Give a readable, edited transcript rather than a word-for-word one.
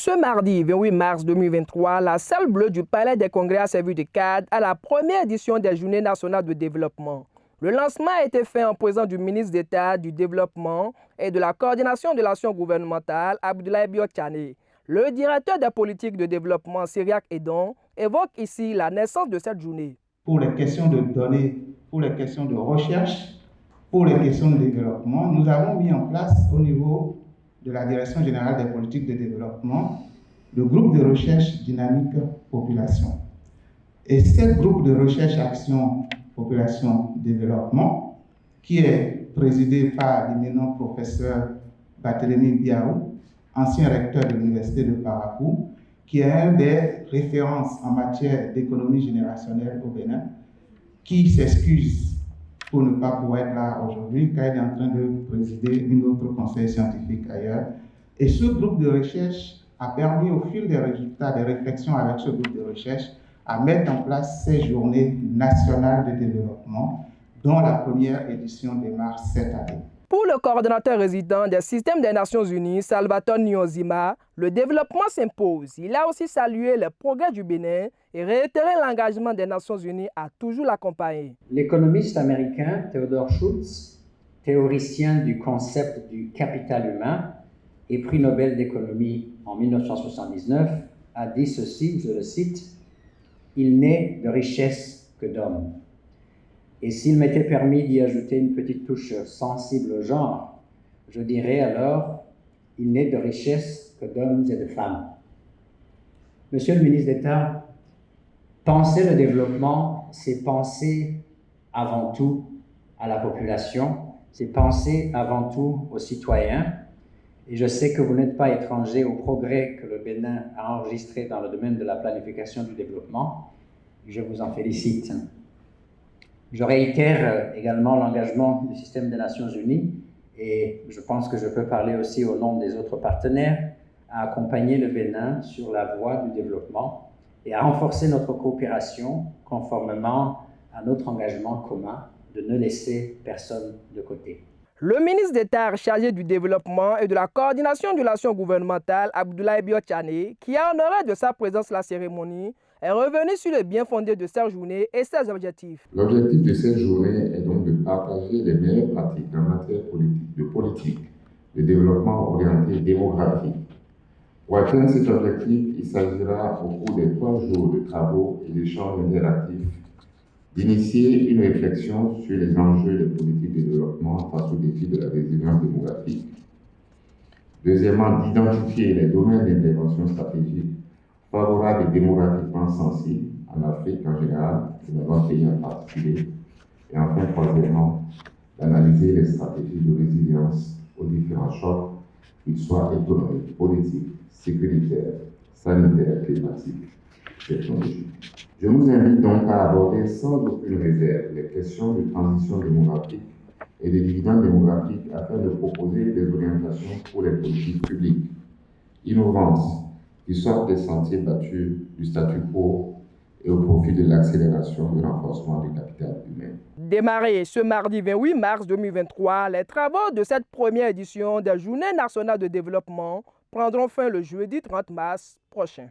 Ce mardi 28 mars 2023, la salle bleue du Palais des Congrès a servi de cadre à la première édition des Journées nationales de développement. Le lancement a été fait en présence du ministre d'État du Développement et de la coordination de l'action gouvernementale, Abdoulaye Biotchane. Le directeur des politiques de développement, Cyriaque Edon, évoque ici la naissance de cette journée. Pour les questions de données, pour les questions de recherche, pour les questions de développement, nous avons mis en place au niveau de la Direction générale des politiques de développement le groupe de recherche dynamique population. Et ce groupe de recherche action population développement, qui est présidé par l'éminent professeur Barthélémy Biao, ancien recteur de l'université de Parakou, qui est un des références en matière d'économie générationnelle au Bénin, qui s'excuse pour ne pas pouvoir être là aujourd'hui, car il est en train de présider un autre conseil scientifique ailleurs. Et ce groupe de recherche a permis, au fil des résultats des réflexions avec ce groupe de recherche, à mettre en place ces journées nationales de développement, dont la première édition démarre cette année. Pour le coordonnateur résident des systèmes des Nations Unies, Salvatore Nyozima, le développement s'impose. Il a aussi salué les progrès du Bénin et réitéré l'engagement des Nations Unies à toujours l'accompagner. L'économiste américain Theodore Schultz, théoricien du concept du capital humain et prix Nobel d'économie en 1979, a dit ceci, je le cite, « Il n'est de richesse que d'hommes ». Et s'il m'était permis d'y ajouter une petite touche sensible au genre, je dirais alors, il n'est de richesse que d'hommes et de femmes. Monsieur le ministre d'État, penser le développement, c'est penser avant tout à la population, c'est penser avant tout aux citoyens. Et je sais que vous n'êtes pas étranger au progrès que le Bénin a enregistré dans le domaine de la planification du développement. Je vous en félicite. Je réitère également l'engagement du système des Nations Unies et je pense que je peux parler aussi au nom des autres partenaires à accompagner le Bénin sur la voie du développement et à renforcer notre coopération conformément à notre engagement commun de ne laisser personne de côté. Le ministre d'État chargé du développement et de la coordination de l'action gouvernementale, Abdoulaye Biotchane, qui a honoré de sa présence la cérémonie, est revenu sur le bien fondé de cette journée et ses objectifs. L'objectif de cette journée est donc de partager les meilleures pratiques en matière politique de développement orienté démographique. Pour atteindre cet objectif, il s'agira au cours des 3 jours de travaux et d'échanges interactifs d'initier une réflexion sur les enjeux des politiques de développement face aux défis de la résilience démographique. Deuxièmement, d'identifier les domaines d'intervention stratégique favorables et démographiquement sensibles en Afrique en général et dans notre pays en particulier. Et enfin, troisièmement, d'analyser les stratégies de résilience aux différents chocs, qu'ils soient économiques, politiques, sécuritaires, sanitaires, climatiques, technologiques. Je vous invite donc à aborder sans aucune réserve les questions de transition démographique et des dividendes démographiques afin de proposer des orientations pour les politiques publiques innovantes qui sortent des sentiers battus du statu quo et au profit de l'accélération du renforcement du capital humain. Démarrés ce mardi 28 mars 2023, les travaux de cette première édition des Journées nationales de développement prendront fin le jeudi 30 mars prochain.